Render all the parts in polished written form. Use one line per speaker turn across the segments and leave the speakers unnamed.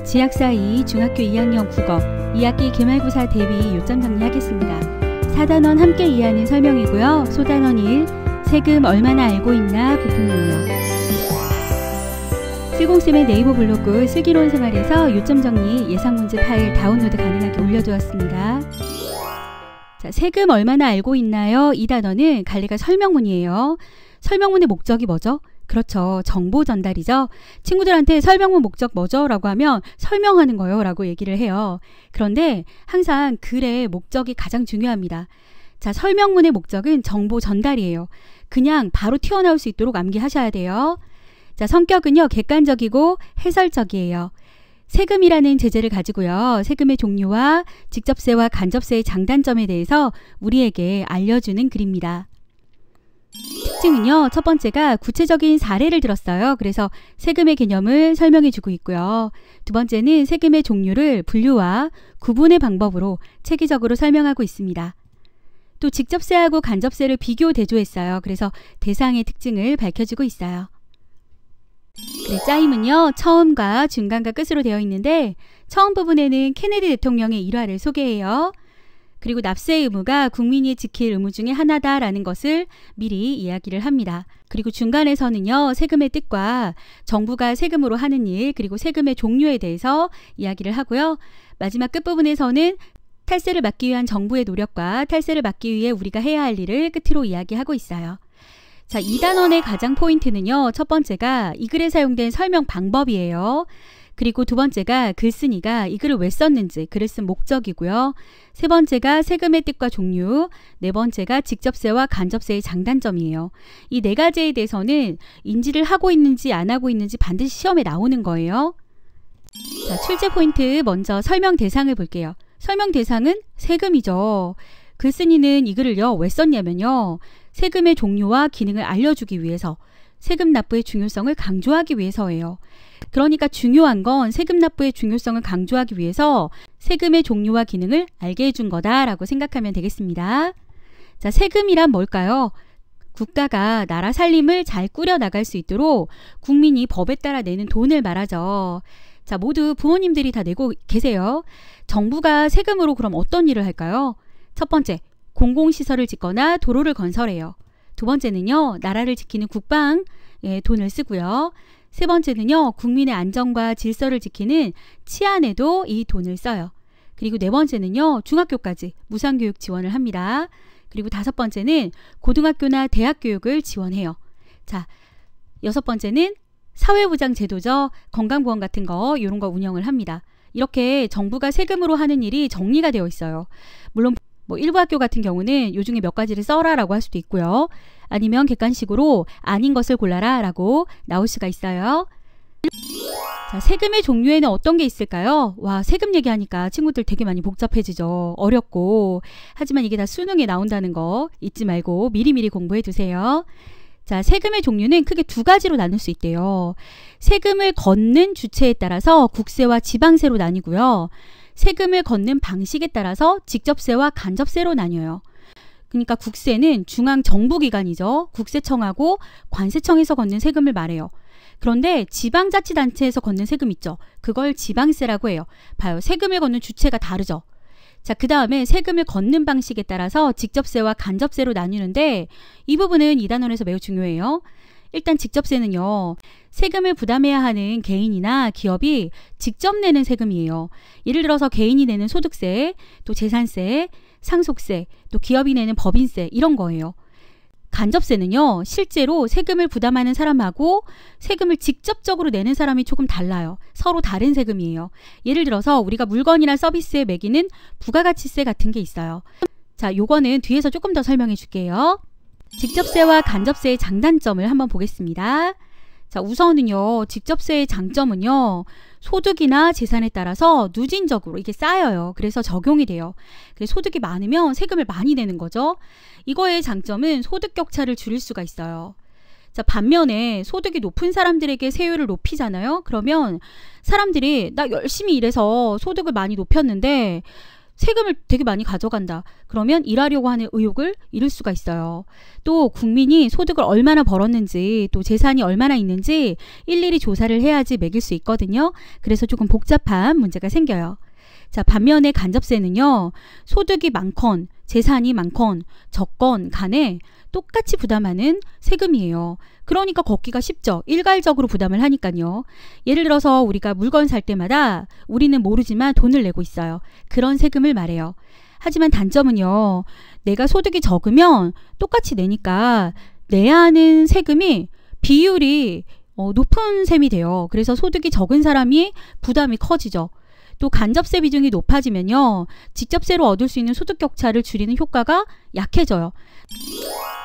지학사 2 중학교 2학년 국어 2학기 기말고사 대비 요점 정리하겠습니다. 4단원 함께 이해하는 설명이고요. 소단원 1 세금 얼마나 알고 있나 부품론요. 슬공쌤의 네이버 블로그 슬기로운 생활에서 요점 정리 예상문제 파일 다운로드 가능하게 올려두었습니다. 자, 세금 얼마나 알고 있나요? 이 단어는 갈래가 설명문이에요. 설명문의 목적이 뭐죠? 그렇죠. 정보 전달이죠. 친구들한테 설명문 목적 뭐죠? 라고 하면 설명하는 거요 라고 얘기를 해요. 그런데 항상 글의 목적이 가장 중요합니다. 자, 설명문의 목적은 정보 전달이에요. 그냥 바로 튀어나올 수 있도록 암기하셔야 돼요. 자, 성격은요, 객관적이고 해설적이에요. 세금이라는 제재를 가지고요, 세금의 종류와 직접세와 간접세의 장단점에 대해서 우리에게 알려주는 글입니다. 특징은요, 첫 번째가 구체적인 사례를 들었어요. 그래서 세금의 개념을 설명해 주고 있고요. 두 번째는 세금의 종류를 분류와 구분의 방법으로 체계적으로 설명하고 있습니다. 또 직접세하고 간접세를 비교 대조했어요. 그래서 대상의 특징을 밝혀주고 있어요. 그래, 짜임은요, 처음과 중간과 끝으로 되어 있는데 처음 부분에는 케네디 대통령의 일화를 소개해요. 그리고 납세 의무가 국민이 지킬 의무 중에 하나다라는 것을 미리 이야기를 합니다. 그리고 중간에서는요, 세금의 뜻과 정부가 세금으로 하는 일, 그리고 세금의 종류에 대해서 이야기를 하고요. 마지막 끝부분에서는 탈세를 막기 위한 정부의 노력과 탈세를 막기 위해 우리가 해야 할 일을 끝으로 이야기하고 있어요. 자, 2단원의 가장 포인트는요, 첫 번째가 이 글에 사용된 설명 방법이에요. 그리고 두 번째가 글쓴이가 이 글을 왜 썼는지, 글을 쓴 목적이고요. 세 번째가 세금의 뜻과 종류, 네 번째가 직접세와 간접세의 장단점이에요. 이 네 가지에 대해서는 인지를 하고 있는지 안 하고 있는지 반드시 시험에 나오는 거예요. 자, 출제 포인트 먼저 설명 대상을 볼게요. 설명 대상은 세금이죠. 글쓴이는 이 글을요, 왜 썼냐면요, 세금의 종류와 기능을 알려주기 위해서, 세금 납부의 중요성을 강조하기 위해서예요. 그러니까 중요한 건 세금 납부의 중요성을 강조하기 위해서 세금의 종류와 기능을 알게 해준 거다라고 생각하면 되겠습니다. 자, 세금이란 뭘까요? 국가가 나라 살림을 잘 꾸려나갈 수 있도록 국민이 법에 따라 내는 돈을 말하죠. 자, 모두 부모님들이 다 내고 계세요. 정부가 세금으로 그럼 어떤 일을 할까요? 첫 번째, 공공시설을 짓거나 도로를 건설해요. 두 번째는요, 나라를 지키는 국방에 돈을 쓰고요. 세 번째는요, 국민의 안전과 질서를 지키는 치안에도 이 돈을 써요. 그리고 네 번째는요, 중학교까지 무상교육 지원을 합니다. 그리고 다섯 번째는 고등학교나 대학 교육을 지원해요. 자, 여섯 번째는 사회보장 제도죠. 건강보험 같은 거, 이런 거 운영을 합니다. 이렇게 정부가 세금으로 하는 일이 정리가 되어 있어요. 물론 일부 학교 같은 경우는 요 중에 몇 가지를 써라 라고 할 수도 있고요. 아니면 객관식으로 아닌 것을 골라라 라고 나올 수가 있어요. 자, 세금의 종류에는 어떤 게 있을까요? 와, 세금 얘기하니까 친구들 되게 많이 복잡해지죠. 어렵고. 하지만 이게 다 수능에 나온다는 거 잊지 말고 미리미리 공부해 두세요. 자, 세금의 종류는 크게 두 가지로 나눌 수 있대요. 세금을 걷는 주체에 따라서 국세와 지방세로 나뉘고요. 세금을 걷는 방식에 따라서 직접세와 간접세로 나뉘어요. 그러니까 국세는 중앙정부기관이죠. 국세청하고 관세청에서 걷는 세금을 말해요. 그런데 지방자치단체에서 걷는 세금 있죠. 그걸 지방세라고 해요. 봐요. 세금을 걷는 주체가 다르죠. 자, 그 다음에 세금을 걷는 방식에 따라서 직접세와 간접세로 나뉘는데 이 부분은 2단원에서 매우 중요해요. 일단 직접세는요, 세금을 부담해야 하는 개인이나 기업이 직접 내는 세금이에요. 예를 들어서 개인이 내는 소득세, 또 재산세, 상속세, 또 기업이 내는 법인세, 이런 거예요. 간접세는요, 실제로 세금을 부담하는 사람하고 세금을 직접적으로 내는 사람이 조금 달라요. 서로 다른 세금이에요. 예를 들어서 우리가 물건이나 서비스에 매기는 부가가치세 같은 게 있어요. 자, 요거는 뒤에서 조금 더 설명해 줄게요. 직접세와 간접세의 장단점을 한번 보겠습니다. 자, 우선은요, 직접세의 장점은요, 소득이나 재산에 따라서 누진적으로 이게 쌓여요. 그래서 적용이 돼요. 그래서 소득이 많으면 세금을 많이 내는 거죠. 이거의 장점은 소득 격차를 줄일 수가 있어요. 자, 반면에 소득이 높은 사람들에게 세율을 높이잖아요. 그러면 사람들이 나 열심히 일해서 소득을 많이 높였는데 세금을 되게 많이 가져간다. 그러면 일하려고 하는 의욕을 잃을 수가 있어요. 또 국민이 소득을 얼마나 벌었는지 또 재산이 얼마나 있는지 일일이 조사를 해야지 매길 수 있거든요. 그래서 조금 복잡한 문제가 생겨요. 자, 반면에 간접세는요. 소득이 많건 재산이 많건 적건 간에 똑같이 부담하는 세금이에요. 그러니까 걷기가 쉽죠. 일괄적으로 부담을 하니까요. 예를 들어서 우리가 물건 살 때마다 우리는 모르지만 돈을 내고 있어요. 그런 세금을 말해요. 하지만 단점은요. 내가 소득이 적으면 똑같이 내니까 내야 하는 세금이 비율이 높은 셈이 돼요. 그래서 소득이 적은 사람이 부담이 커지죠. 또 간접세 비중이 높아지면요. 직접세로 얻을 수 있는 소득 격차를 줄이는 효과가 약해져요.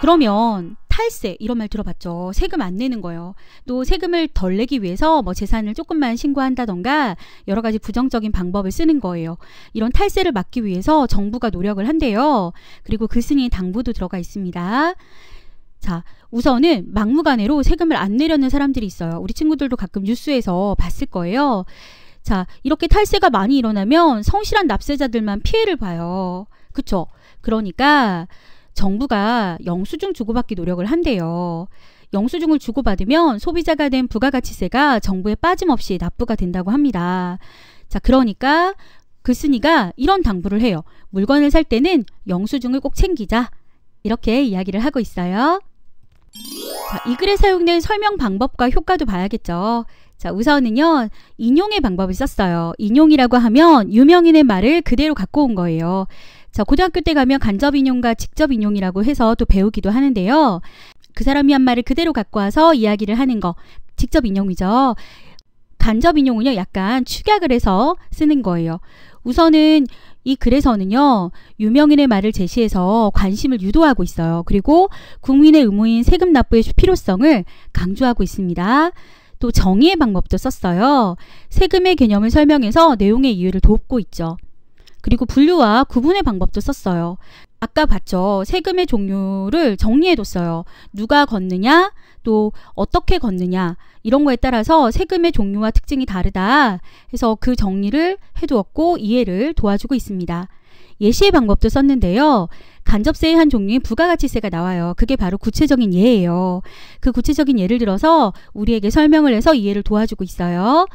그러면 탈세 이런 말 들어봤죠. 세금 안 내는 거예요. 또 세금을 덜 내기 위해서 뭐 재산을 조금만 신고한다던가 여러 가지 부정적인 방법을 쓰는 거예요. 이런 탈세를 막기 위해서 정부가 노력을 한대요. 그리고 그 승인 당부도 들어가 있습니다. 자, 우선은 막무가내로 세금을 안 내려는 사람들이 있어요. 우리 친구들도 가끔 뉴스에서 봤을 거예요. 자, 이렇게 탈세가 많이 일어나면 성실한 납세자들만 피해를 봐요. 그쵸? 그러니까 정부가 영수증 주고받기 노력을 한대요. 영수증을 주고받으면 소비자가 된 부가가치세가 정부에 빠짐없이 납부가 된다고 합니다. 자, 그러니까 글쓴이가 이런 당부를 해요. 물건을 살 때는 영수증을 꼭 챙기자. 이렇게 이야기를 하고 있어요. 자, 이 글에 사용된 설명 방법과 효과도 봐야겠죠. 자, 우선은요. 인용의 방법을 썼어요. 인용이라고 하면 유명인의 말을 그대로 갖고 온 거예요. 자, 고등학교 때 가면 간접 인용과 직접 인용이라고 해서 또 배우기도 하는데요. 그 사람이 한 말을 그대로 갖고 와서 이야기를 하는 거. 직접 인용이죠. 간접 인용은요. 약간 축약을 해서 쓰는 거예요. 우선은 이 글에서는요. 유명인의 말을 제시해서 관심을 유도하고 있어요. 그리고 국민의 의무인 세금 납부의 필요성을 강조하고 있습니다. 또 정의의 방법도 썼어요. 세금의 개념을 설명해서 내용의 이해를 돕고 있죠. 그리고 분류와 구분의 방법도 썼어요. 아까 봤죠. 세금의 종류를 정리해뒀어요. 누가 걷느냐, 또 어떻게 걷느냐 이런 거에 따라서 세금의 종류와 특징이 다르다 해서 그 정리를 해두었고 이해를 도와주고 있습니다. 예시의 방법도 썼는데요. 간접세의 한 종류인 부가가치세가 나와요. 그게 바로 구체적인 예예요. 그 구체적인 예를 들어서 우리에게 설명을 해서 이해를 도와주고 있어요.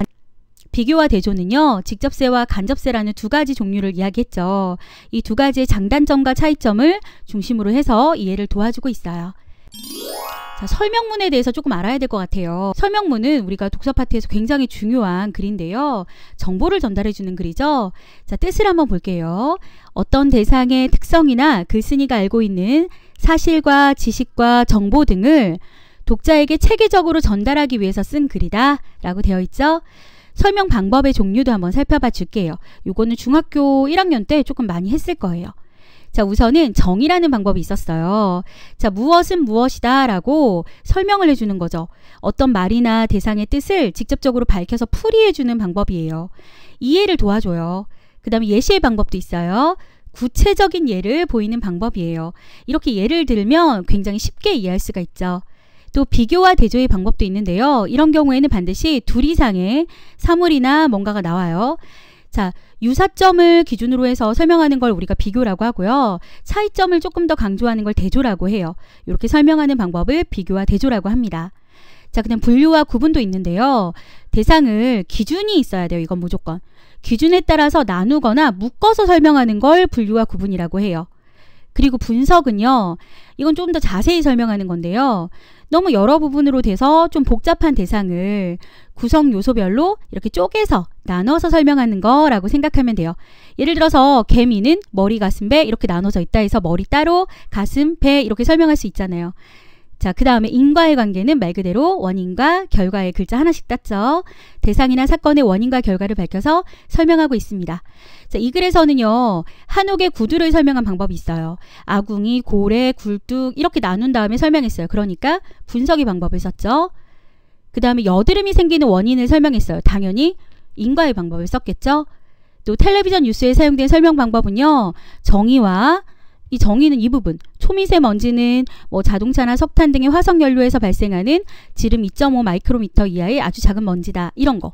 비교와 대조는요. 직접세와 간접세라는 두 가지 종류를 이야기했죠. 이 두 가지의 장단점과 차이점을 중심으로 해서 이해를 도와주고 있어요. 자, 설명문에 대해서 조금 알아야 될 것 같아요. 설명문은 우리가 독서 파트에서 굉장히 중요한 글인데요. 정보를 전달해주는 글이죠. 자, 뜻을 한번 볼게요. 어떤 대상의 특성이나 글쓴이가 알고 있는 사실과 지식과 정보 등을 독자에게 체계적으로 전달하기 위해서 쓴 글이다 라고 되어 있죠. 설명 방법의 종류도 한번 살펴봐 줄게요. 요거는 중학교 1학년 때 조금 많이 했을 거예요. 자, 우선은 정의라는 방법이 있었어요. 자, 무엇은 무엇이다 라고 설명을 해주는 거죠. 어떤 말이나 대상의 뜻을 직접적으로 밝혀서 풀이해주는 방법이에요. 이해를 도와줘요. 그 다음에 예시의 방법도 있어요. 구체적인 예를 보이는 방법이에요. 이렇게 예를 들면 굉장히 쉽게 이해할 수가 있죠. 또 비교와 대조의 방법도 있는데요. 이런 경우에는 반드시 둘 이상의 사물이나 뭔가가 나와요. 자, 유사점을 기준으로 해서 설명하는 걸 우리가 비교라고 하고요. 차이점을 조금 더 강조하는 걸 대조라고 해요. 이렇게 설명하는 방법을 비교와 대조라고 합니다. 자, 그냥 분류와 구분도 있는데요. 대상을 기준이 있어야 돼요. 이건 무조건. 기준에 따라서 나누거나 묶어서 설명하는 걸 분류와 구분이라고 해요. 그리고 분석은요. 이건 좀 더 자세히 설명하는 건데요. 너무 여러 부분으로 돼서 좀 복잡한 대상을 구성 요소별로 이렇게 쪼개서 나눠서 설명하는 거라고 생각하면 돼요. 예를 들어서 개미는 머리, 가슴, 배 이렇게 나눠져 있다 해서 머리 따로, 가슴, 배 이렇게 설명할 수 있잖아요. 자, 그 다음에 인과의 관계는 말 그대로 원인과 결과의 글자 하나씩 땄죠. 대상이나 사건의 원인과 결과를 밝혀서 설명하고 있습니다. 자, 이 글에서는요. 한옥의 구두를 설명한 방법이 있어요. 아궁이, 고래, 굴뚝 이렇게 나눈 다음에 설명했어요. 그러니까 분석의 방법을 썼죠. 그 다음에 여드름이 생기는 원인을 설명했어요. 당연히 인과의 방법을 썼겠죠. 또 텔레비전 뉴스에 사용된 설명 방법은요. 정의와 이 정의는 이 부분, 초미세먼지는 뭐 자동차나 석탄 등의 화석연료에서 발생하는 지름 2.5 마이크로미터 이하의 아주 작은 먼지다. 이런 거.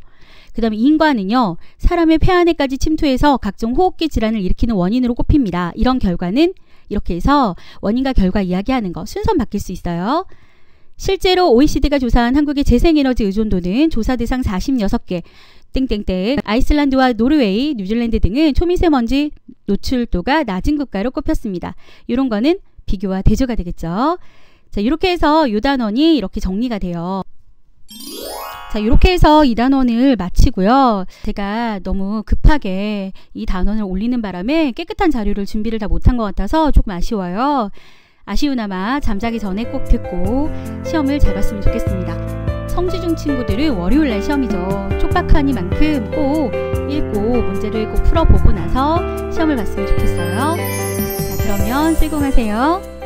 그 그 다음에 인과는요, 사람의 폐 안에까지 침투해서 각종 호흡기 질환을 일으키는 원인으로 꼽힙니다. 이런 결과는 이렇게 해서 원인과 결과 이야기하는 거 순서 바뀔 수 있어요. 실제로 OECD가 조사한 한국의 재생에너지 의존도는 조사 대상 46개 땡땡땡 아이슬란드와 노르웨이, 뉴질랜드 등은 초미세먼지 노출도가 낮은 국가로 꼽혔습니다. 이런 거는 비교와 대조가 되겠죠. 자, 이렇게 해서 이 단원이 이렇게 정리가 돼요. 자, 이렇게 해서 이 단원을 마치고요. 제가 너무 급하게 이 단원을 올리는 바람에 깨끗한 자료를 준비를 다 못한 것 같아서 조금 아쉬워요. 아쉬우나마 잠자기 전에 꼭 듣고 시험을 잘 봤으면 좋겠습니다. 성취중 친구들은 월요일날 시험이죠. 촉박하니만큼 꼭 읽고 문제를 꼭 풀어보고 나서 시험을 봤으면 좋겠어요. 자, 그러면 슬공하세요.